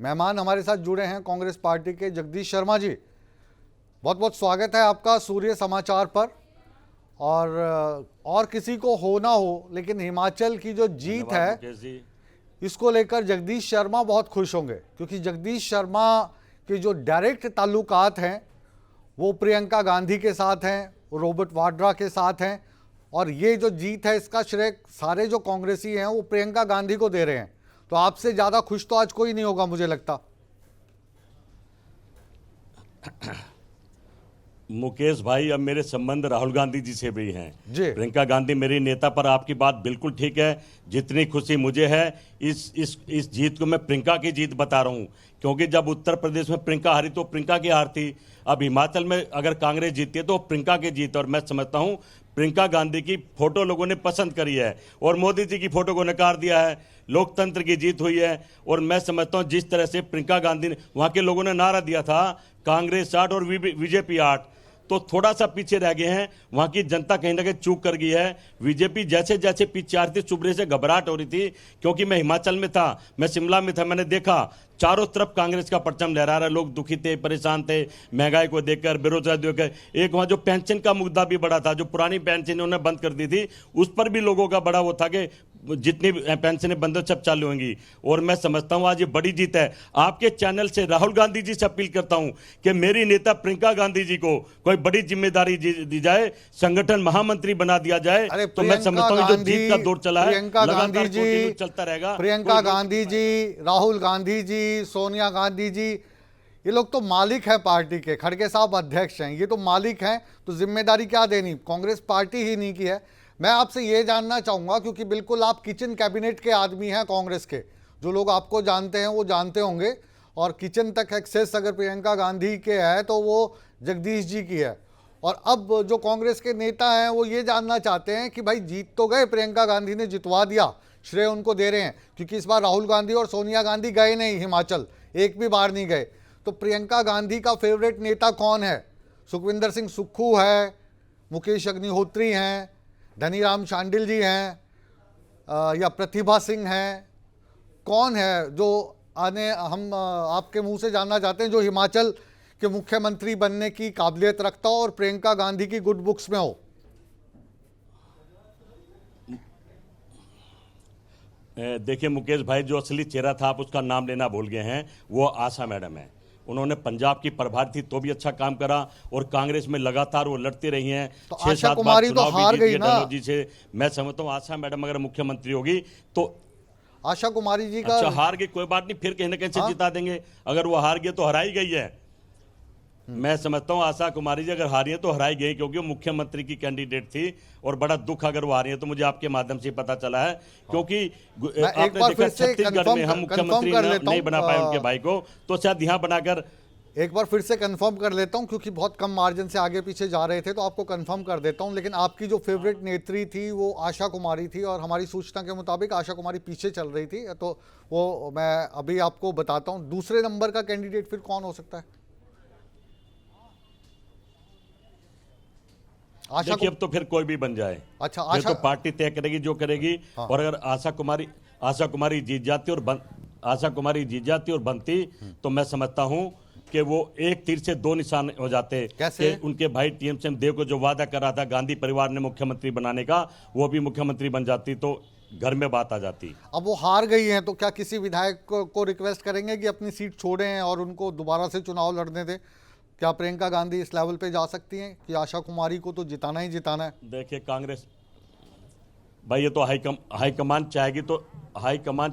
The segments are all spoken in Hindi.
मेहमान हमारे साथ जुड़े हैं कांग्रेस पार्टी के जगदीश शर्मा जी। बहुत बहुत स्वागत है आपका सूर्य समाचार पर। और किसी को हो ना हो, लेकिन हिमाचल की जो जीत है इसको लेकर जगदीश शर्मा बहुत खुश होंगे, क्योंकि जगदीश शर्मा के जो डायरेक्ट ताल्लुकात हैं वो प्रियंका गांधी के साथ हैं, रॉबर्ट वाड्रा के साथ हैं, और ये जो जीत है इसका श्रेय सारे जो कांग्रेसी हैं वो प्रियंका गांधी को दे रहे हैं। तो आपसे ज्यादा खुश तो आज कोई नहीं होगा मुझे लगता। मुकेश भाई, अब मेरे संबंध राहुल गांधी जी से भी हैं। जी। प्रियंका गांधी मेरी नेता, पर आपकी बात बिल्कुल ठीक है। जितनी खुशी मुझे है इस जीत को मैं प्रियंका की जीत बता रहा हूं, क्योंकि जब उत्तर प्रदेश में प्रियंका हारी तो प्रियंका की हार थी। अब हिमाचल में अगर कांग्रेस जीती है तो प्रियंका की जीत, और मैं समझता हूं प्रियंका गांधी की फोटो लोगों ने पसंद करी है और मोदी जी की फोटो को नकार दिया है। लोकतंत्र की जीत हुई है। और मैं समझता हूं जिस तरह से प्रियंका गांधी ने, वहां के लोगों ने नारा दिया था कांग्रेस 8 और बीजेपी 8, तो थोड़ा सा पीछे रह गए हैं। वहां की जनता कहीं ना कहीं चूक कर गई है। बीजेपी जैसे जैसे पीछे आ रही थी, चुभने से घबराहट हो रही थी, क्योंकि मैं हिमाचल में था, मैं शिमला में था, मैंने देखा चारों तरफ कांग्रेस का परचम लहरा रहा है। लोग दुखी थे, परेशान थे, महंगाई को देखकर, बेरोजगारी देखकर। एक वहां जो पेंशन का मुद्दा भी बड़ा था, जो पुरानी पेंशन उन्होंने बंद कर दी थी, उस पर भी लोगों का बड़ा वो था कि जितनी पेंशनें बंद हो सब चालू होंगी। और मैं समझता हूं आज ये बड़ी जीत है। आपके चैनल से राहुल गांधी जी से अपील करता हूं कि मेरी नेता प्रियंका गांधी जी को कोई बड़ी जिम्मेदारी दी जाए, संगठन महामंत्री बना दिया जाए। तो मैं समझता हूं जो जीत का दौर चला है प्रियंका गांधी जी चलता रहेगा। प्रियंका गांधी जी, राहुल गांधी जी, सोनिया गांधी जी, ये लोग तो मालिक हैं पार्टी के। खड़गे साहब अध्यक्ष हैं, ये तो मालिक हैं, तो जिम्मेदारी क्या देनी, कांग्रेस पार्टी ही नहीं की है। मैं आपसे ये जानना चाहूंगा, क्योंकि बिल्कुल आप किचन कैबिनेट के आदमी हैं कांग्रेस के, जो लोग आपको जानते हैं वो जानते होंगे, और किचन तक एक्सेस अगर प्रियंका गांधी के है तो वो जगदीश जी की है। और अब जो कांग्रेस के नेता हैं वो ये जानना चाहते हैं कि भाई जीत तो गए, प्रियंका गांधी ने जितवा दिया, श्रेय उनको दे रहे हैं, क्योंकि इस बार राहुल गांधी और सोनिया गांधी गए नहीं हिमाचल, एक भी बार नहीं गए। तो प्रियंका गांधी का फेवरेट नेता कौन है? सुखविंदर सिंह सुक्खू है, मुकेश अग्निहोत्री हैं, धनीराम शांडिल जी हैं, या प्रतिभा सिंह हैं? कौन है जो हम आपके मुंह से जानना चाहते हैं, जो हिमाचल के मुख्यमंत्री बनने की काबिलियत रखता हो और प्रियंका गांधी की गुड बुक्स में हो? देखिए मुकेश भाई, जो असली चेहरा था आप उसका नाम लेना भूल गए हैं, वो आशा मैडम है। उन्होंने पंजाब की प्रभारी थी तो भी अच्छा काम करा, और कांग्रेस में लगातार वो लड़ती रही हैं। तो आशा कुमारी तो हार गई ना जी से। मैं समझता हूँ आशा मैडम अगर मुख्यमंत्री होगी तो आशा कुमारी जी का अच्छा हार गई, कोई बात नहीं, फिर कहीं ना कहीं से जिता देंगे। अगर वो हार गई तो हराई गई है। मैं समझता हूं आशा कुमारी जी अगर हारी है तो हराई गई, क्योंकि वो मुख्यमंत्री की कैंडिडेट थी। और बड़ा दुख अगर वो हारी है, तो मुझे आपके माध्यम से पता चला है, क्योंकि आपने देखा छत्तीसगढ़ में हम मुख्यमंत्री नहीं बना पाए उनके भाई को, तो शायद यहाँ बनाकर एक बार फिर से कंफर्म कर लेता हूं, क्योंकि बहुत कम मार्जिन से आगे पीछे जा रहे थे, तो आपको कंफर्म कर देता हूं। लेकिन आपकी जो फेवरेट नेत्री थी वो आशा कुमारी थी, और हमारी सूचना के मुताबिक आशा कुमारी पीछे चल रही थी, तो वो मैं अभी आपको बताता हूं। दूसरे नंबर का कैंडिडेट फिर कौन हो सकता है? देखिए अब तो फिर कोई भी बन जाए। अच्छा, ये तो पार्टी तय करेगी जो करेगी। हाँ। और अगर आशा कुमारी जीत जाती और बनती तो मैं समझता हूं कि वो एक तीर से दो निशान हो जाते। कैसे? कि उनके भाई टीएमसी देव को जो वादा कर रहा था गांधी परिवार ने मुख्यमंत्री बनाने का, वो भी मुख्यमंत्री बन जाती तो घर में बात आ जाती। अब वो हार गई हैं, तो क्या किसी विधायक को रिक्वेस्ट करेंगे कि अपनी सीट छोड़ें और उनको दोबारा से चुनाव लड़ने दें? क्या प्रियंका गांधी इस लेवल पे जा सकती हैं कि आशा कुमारी को तो जिताना ही जिताना है? देखिए कांग्रेस भाई, ये तो हाईकमान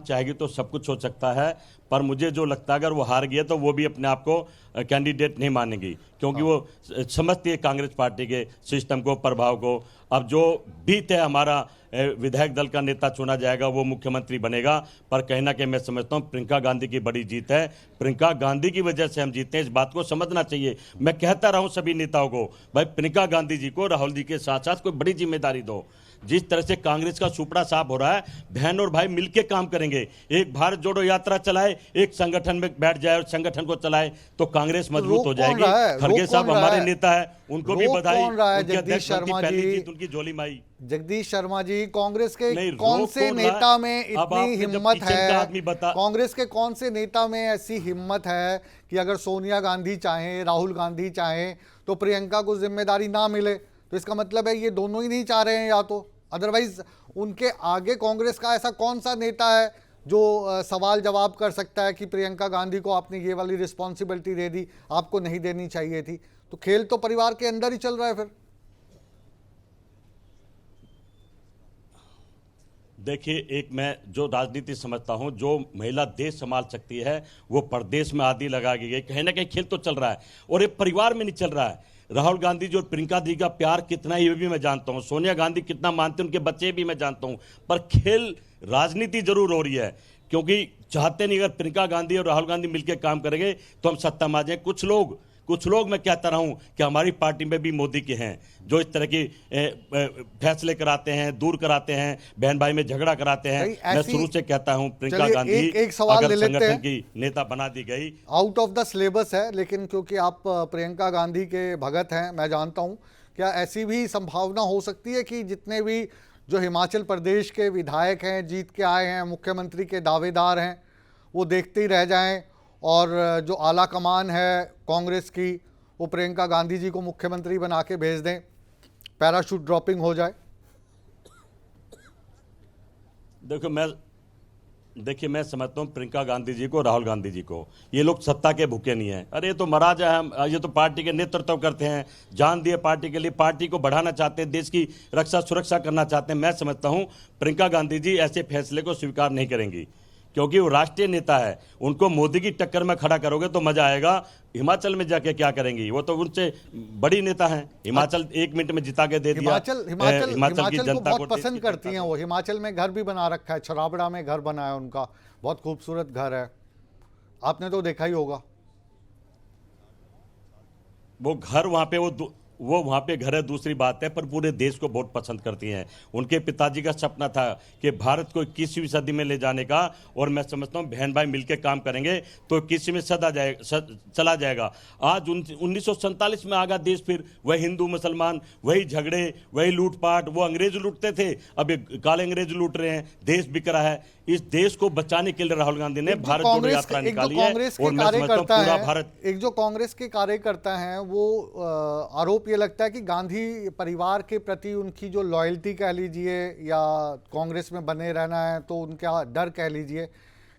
चाहेगी तो सब कुछ हो सकता है। पर मुझे जो लगता है अगर वो हार गया तो वो भी अपने आप को कैंडिडेट नहीं मानेगी, क्योंकि वो समझती है कांग्रेस पार्टी के सिस्टम को, प्रभाव को। अब जो भी तय हमारा विधायक दल का नेता चुना जाएगा वो मुख्यमंत्री बनेगा। पर कहीं ना कहीं मैं समझता हूँ प्रियंका गांधी की बड़ी जीत है। प्रियंका गांधी की वजह से हम जीते हैं, इस बात को समझना चाहिए। मैं कहता रहा हूँ सभी नेताओं को, भाई प्रियंका गांधी जी को राहुल जी के साथ साथ कोई बड़ी जिम्मेदारी दो। जिस तरह से कांग्रेस का सुपड़ा साफ हो रहा है, बहन और भाई मिलके काम करेंगे, एक भारत जोड़ो यात्रा चलाए, एक संगठन में बैठ जाए और संगठन को चलाए, तो कांग्रेस मजबूत रोक हो कौन जाएगी। रहा है? खड़गे रोक साहब कौन रहा हमारे है? नेता है, उनको भी रोक बधाई। कौन रहा है? उनके जगदीश अध्यक्ष बनती शर्मा पहली जी, जीत उनकी झोली माई। जगदीश शर्मा जी, कांग्रेस के नहीं, कौन रोक से कौन रहा है? नेता में अब इतनी आपने जब हिम्मत किचन का आदमी है, कांग्रेस के कौन से नेता में ऐसी हिम्मत है कि अगर सोनिया गांधी चाहें, राहुल गांधी चाहें तो प्रियंका को जिम्मेदारी ना मिले? तो इसका मतलब है ये दोनों ही नहीं चाह रहे हैं, या तो अदरवाइज उनके आगे कांग्रेस का ऐसा कौन सा नेता है जो सवाल जवाब कर सकता है कि प्रियंका गांधी को आपने ये वाली रिस्पॉन्सिबिलिटी दे दी, आपको नहीं देनी चाहिए थी? तो खेल तो परिवार के अंदर ही चल रहा है फिर। देखिए, एक मैं जो राजनीति समझता हूं, जो महिला देश संभाल सकती है वो प्रदेश में आदि लगा के गई। कहीं ना कहीं खेल तो चल रहा है और ये परिवार में नहीं चल रहा है। राहुल गांधी जी और प्रियंका जी का प्यार कितना है ये भी मैं जानता हूं, सोनिया गांधी कितना मानते हैं, उनके बच्चे भी मैं जानता हूं, पर खेल राजनीति जरूर हो रही है, क्योंकि चाहते नहीं अगर प्रियंका गांधी और राहुल गांधी मिलकर काम करेंगे तो हम सत्ता में आ जाए। कुछ लोग मैं कहता रहा हूं कि हमारी पार्टी में भी मोदी के हैं जो इस तरह की फैसले कराते हैं, दूर कराते हैं, बहन भाई में झगड़ा कराते हैं। मैं शुरू से कहता हूं प्रियंका गांधी एक सवाल ले अगर लेते संगठन हैं, की नेता बना दी गई। आउट ऑफ द सिलेबस है, लेकिन क्योंकि आप प्रियंका गांधी के भगत हैं, मैं जानता हूं, क्या ऐसी भी संभावना हो सकती है कि जितने भी जो हिमाचल प्रदेश के विधायक हैं, जीत के आए हैं, मुख्यमंत्री के दावेदार हैं, वो देखते ही रह जाएं और जो आला कमान है कांग्रेस की वो प्रियंका गांधी जी को मुख्यमंत्री बना के भेज दें, पैराशूट ड्रॉपिंग हो जाए? देखिए मैं समझता हूँ प्रियंका गांधी जी को, राहुल गांधी जी को, ये लोग सत्ता के भूखे नहीं हैं। अरे ये तो महाराजा है, ये तो पार्टी के नेतृत्व करते हैं, जान दिए पार्टी के लिए, पार्टी को बढ़ाना चाहते हैं, देश की रक्षा सुरक्षा करना चाहते हैं। मैं समझता हूँ प्रियंका गांधी जी ऐसे फैसले को स्वीकार नहीं करेंगी, क्योंकि वो राष्ट्रीय नेता है। उनको मोदी की टक्कर में खड़ा करोगे तो मजा आएगा, हिमाचल में जाके क्या करेंगी? वो तो उनसे बड़ी नेता हैं, हिमाचल 1 मिनट में जिता के दे दिया। हिमाचल की जनता को बहुत पसंद करती हैं वो। हिमाचल में घर भी बना रखा है, छराबड़ा में घर बना है उनका, बहुत खूबसूरत घर है, आपने तो देखा ही होगा। वो घर वहां पे वो वहां पे घर है दूसरी बात है, पर पूरे देश को बहुत पसंद करती हैं। उनके पिताजी का सपना था कि भारत को 21वीं सदी में ले जाने का, और मैं समझता हूं बहन भाई मिलकर काम करेंगे तो 21वीं चला जाएगा। आज 1947 में आगा देश, फिर वही हिंदू मुसलमान, वही झगड़े, वही लूटपाट, वो अंग्रेज लूटते थे, अब ये काले अंग्रेज लूट रहे हैं, देश बिक रहा है। इस देश को बचाने के लिए राहुल गांधी ने भारत जोड़ो यात्रा निकाली है, और मैं समझता हूं पूरा भारत। एक जो कांग्रेस के कार्यकर्ता हैं वो आरोप ये लगता है कि गांधी परिवार के प्रति उनकी जो लॉयल्टी कह लीजिए, या कांग्रेस में बने रहना है तो उनका डर कह लीजिए,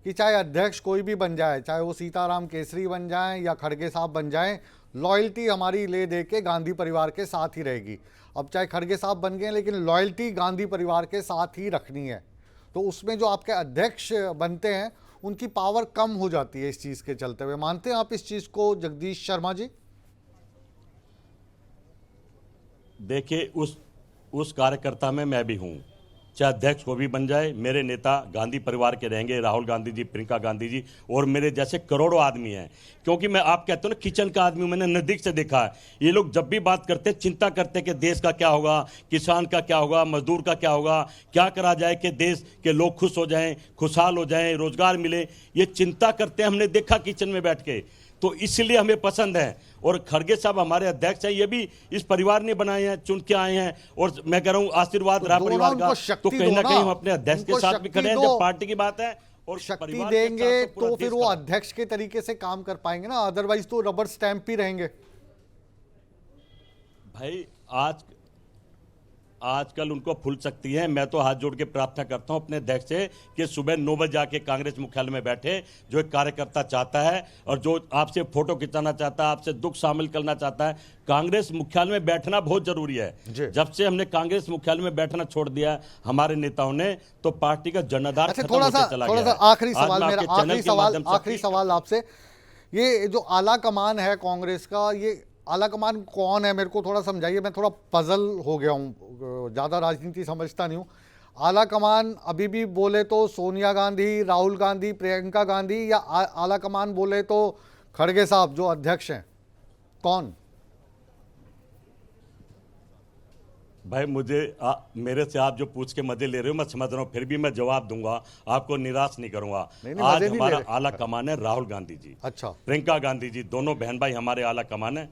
कि चाहे अध्यक्ष कोई भी बन जाए, चाहे वो सीताराम केसरी बन जाएं या खड़गे साहब बन जाएं, लॉयल्टी हमारी ले दे के गांधी परिवार के साथ ही रहेगी। अब चाहे खड़गे साहब बन गए लेकिन लॉयल्टी गांधी परिवार के साथ ही रखनी है। तो उसमें जो आपके अध्यक्ष बनते हैं उनकी पावर कम हो जाती है इस चीज़ के चलते हुए। मानते हैं आप इस चीज़ को जगदीश शर्मा जी? देखिए उस कार्यकर्ता में मैं भी हूं, चाहे अध्यक्ष को भी बन जाए, मेरे नेता गांधी परिवार के रहेंगे, राहुल गांधी जी, प्रियंका गांधी जी, और मेरे जैसे करोड़ों आदमी हैं। क्योंकि मैं, आप कहते हो ना किचन का आदमी, मैंने नजदीक से देखा है। ये लोग जब भी बात करते हैं चिंता करते हैं कि देश का क्या होगा, किसान का क्या होगा, मजदूर का क्या होगा, क्या करा जाए कि देश के लोग खुश हो जाएं, खुशहाल हो जाएं, रोजगार मिले, ये चिंता करते हैं। हमने देखा किचन में बैठ के, तो इसलिए हमें पसंद है। और खड़गे साहब हमारे अध्यक्ष हैं, ये भी इस परिवार ने बनाए हैं, चुन के आए हैं, और मैं कह रहा हूं आशीर्वाद रहा परिवार का। तो कहीं ना कहीं हम अपने अध्यक्ष के साथ भी खड़े हैं जब पार्टी की बात है, और शक्ति देंगे तो फिर वो अध्यक्ष के तरीके से काम कर पाएंगे ना, अदरवाइज तो रबर स्टैंप ही रहेंगे। भाई आजकल उनको फुल सकती है। मैं तो हाथ जोड़ के प्रार्थना करता हूं अपने अध्यक्ष से कि सुबह 9 बजे जाके कांग्रेस मुख्यालय में बैठे। जो एक कार्यकर्ता चाहता है और जो आपसे फोटो खिंचाना चाहता है, आपसे दुख शामिल करना चाहता है, कांग्रेस मुख्यालय में बैठना बहुत जरूरी है। जब से हमने कांग्रेस मुख्यालय में बैठना छोड़ दिया हमारे नेताओं ने, तो पार्टी का जनाधार खत्म होते चला गया। थोड़ा सा आखिरी सवाल आपसे, ये जो आला कमान है कांग्रेस का, ये आला कमान कौन है? मेरे को थोड़ा समझाइए, मैं थोड़ा पजल हो गया हूँ, ज़्यादा राजनीति समझता नहीं हूँ। आला कमान अभी भी बोले तो सोनिया गांधी, राहुल गांधी, प्रियंका गांधी, या आला कमान बोले तो खड़गे साहब जो अध्यक्ष हैं, कौन? भाई मुझे मेरे से आप जो पूछ के मजे ले रहे हो मैं समझ रहा हूँ, फिर भी मैं जवाब दूंगा, आपको निराश नहीं करूंगा। नहीं, नहीं, आज मजे नहीं ले हमारा रहे। आला कमान है राहुल गांधी जी, अच्छा। प्रियंका गांधी जी, दोनों बहन भाई हमारे आला कमान है।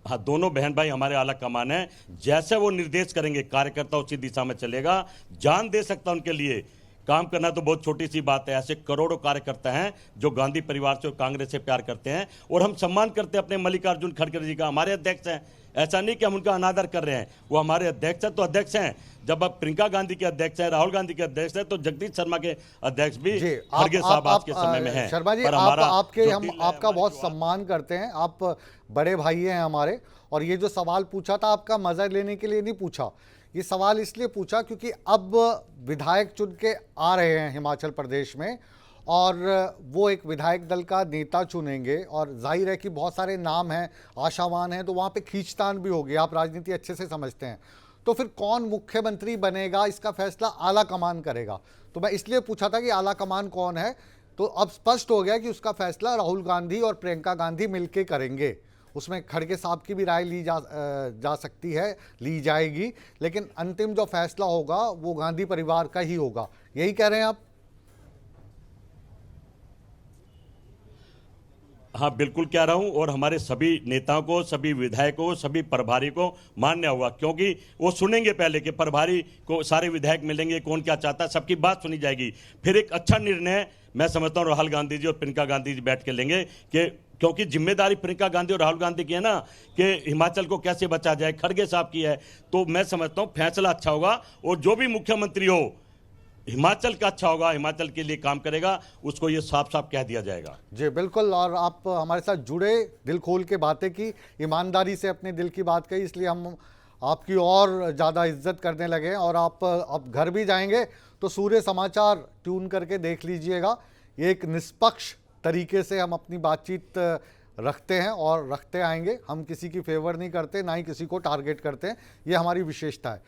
हाँ, दोनों बहन भाई हमारे आला कमान है। जैसे वो निर्देश करेंगे कार्यकर्ता उसी दिशा में चलेगा। जान दे सकता उनके लिए। काम करना तो बहुत छोटी सी बात है। ऐसे करोड़ों कार्यकर्ता हैं जो गांधी परिवार से और कांग्रेस से प्यार करते हैं, और हम सम्मान करते हैं अपने मल्लिकार्जुन खड़गे जी का। हमारे अध्यक्ष हैं, ऐसा नहीं कि हम उनका अनादर कर रहे हैं। वो हमारे अध्यक्ष हैं तो अध्यक्ष हैं। जब अब प्रियंका गांधी के अध्यक्ष हैं, राहुल गांधी के अध्यक्ष हैं, तो जगदीश शर्मा के अध्यक्ष भी जी खड़गे साहब आज के समय में हैं। शर्मा जी, पर आप हमारा आपके जो हम दिल है, आपका हमारे बहुत जो सम्मान करते हैं। आप बड़े भाई हैं हमारे, और ये जो सवाल पूछा था आपका मजा लेने के लिए नहीं पूछा। ये सवाल इसलिए पूछा क्योंकि अब विधायक चुन के आ रहे हैं हिमाचल प्रदेश में, और वो एक विधायक दल का नेता चुनेंगे, और जाहिर है कि बहुत सारे नाम हैं, आशावान हैं, तो वहाँ पे खींचतान भी होगी। आप राजनीति अच्छे से समझते हैं। तो फिर कौन मुख्यमंत्री बनेगा इसका फैसला आला कमान करेगा। तो मैं इसलिए पूछा था कि आला कमान कौन है, तो अब स्पष्ट हो गया कि उसका फैसला राहुल गांधी और प्रियंका गांधी मिलके करेंगे। उसमें खड़गे साहब की भी राय ली जा सकती है, ली जाएगी, लेकिन अंतिम जो फैसला होगा वो गांधी परिवार का ही होगा। यही कह रहे हैं आप? हाँ, बिल्कुल कह रहा हूं। और हमारे सभी नेताओं को, सभी विधायकों को, सभी प्रभारी को मान्य होगा, क्योंकि वो सुनेंगे पहले कि प्रभारी को सारे विधायक मिलेंगे, कौन क्या चाहता है, सबकी बात सुनी जाएगी। फिर एक अच्छा निर्णय मैं समझता हूँ राहुल गांधी जी और प्रियंका गांधी जी बैठ के लेंगे, कि क्योंकि जिम्मेदारी प्रियंका गांधी और राहुल गांधी की है ना, कि हिमाचल को कैसे बचा जाए, खड़गे साहब की है। तो मैं समझता हूँ फैसला अच्छा होगा, और जो भी मुख्यमंत्री हो हिमाचल का अच्छा होगा, हिमाचल के लिए काम करेगा, उसको ये साफ साफ कह दिया जाएगा। जी बिल्कुल। और आप हमारे साथ जुड़े, दिल खोल के बातें की, ईमानदारी से अपने दिल की बात कही, इसलिए हम आपकी और ज़्यादा इज्जत करने लगे हैं। और आप अब घर भी जाएंगे तो सूर्य समाचार ट्यून करके देख लीजिएगा। ये एक निष्पक्ष तरीके से हम अपनी बातचीत रखते हैं और रखते आएंगे। हम किसी की फेवर नहीं करते, ना ही किसी को टारगेट करते हैं, ये हमारी विशेषता है।